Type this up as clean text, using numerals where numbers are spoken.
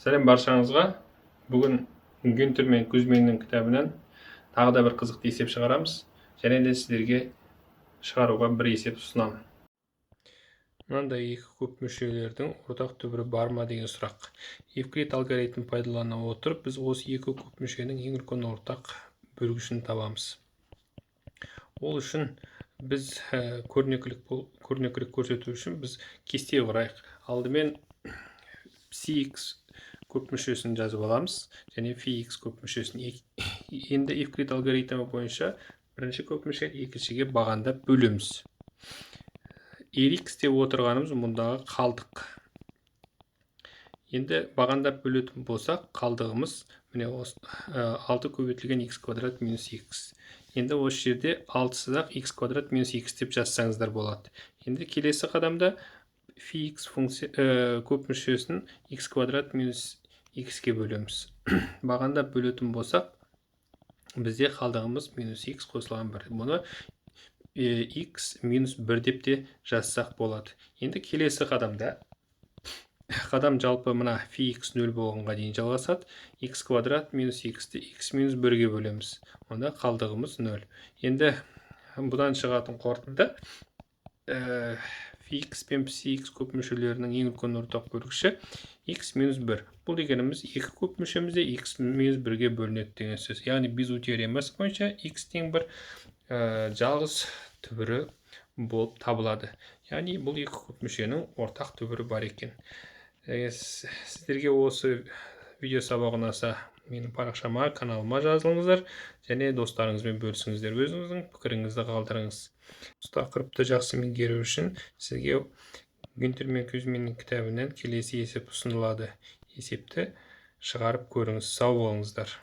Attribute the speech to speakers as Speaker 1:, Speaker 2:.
Speaker 1: Сәлем баршаңызға. Бүгін Гюнтер мен Кузьминнің кітабынан тағы да бір қызықты есеп шығарамыз. Және де сіздерге шығаруға бір есеп ұсынамын. Мынандай екі көп мүшелердің ортақ түбірі бар ма деген сұрақ. Евклид алгоритмін пайдалана отырып, біз осы екі көп мүшенің ең үлкен ортақ бөлгішін табамыз. Ол үшін біз көрнекілік көрсету үшін біз кесте құрайық. Алдымен Cx көп мүшесін жазып аламыз, және Px көп мүшесін. Енді Евклид алгоритмі бойынша бірінші көп мүшені екіншіге бағандап бөлеміз. Rx деп отырғанымыз мұндағы қалдық. Енді бағандап бөлетін болсақ, қалдығымыз міне 6 көбейтілген x квадрат минус x. Енді осы жерде 6-сызақ x квадрат минус x деп жазсаңыздар болады. Енді келесі қадамда Px көп мүшесін x квадрат минус x-ке бөлеміз. Бағандап бөлетін болсақ, бізде қалдығымыз минус x қосылған 1. Мұны x минус 1 деп те жазсақ болады. Енді келесі қадамда, қадам жалпы мына Px 0 болғанға дейін жалғасады. X квадрат минус x-ті x минус 1-ге бөлеміз. Онда қалдығымыз 0. Енді бұдан шығатын қорытынды Px пен Px көп мүшелерінің ең үлкен ортақ бөлгіші x минус 1. Бұл дегеніміз екі көп мүшемізде x минус 1-ге бөлінеді деген сөз. Яғни Безу теоремасы бойынша x тең 1 жалғыз түбірі болып табылады. Яғни бұл екі көп мүшенің ортақ түбірі бар екен. Сіздерге осы видео сабағы ұнаса, менің парақшама, каналыма жазылыңыздар, және достарыңызбен бөлісіңіздер. Өзіңіздің пікіріңізді қалдырыңыз. Осы тақырыпты жақсы меңгеру үшін сізге Гюнтер мен Кузьминнің кітабынан келесі есеп ұсынылады. Есепті шығарып көріңіз. Сау болыңыздар.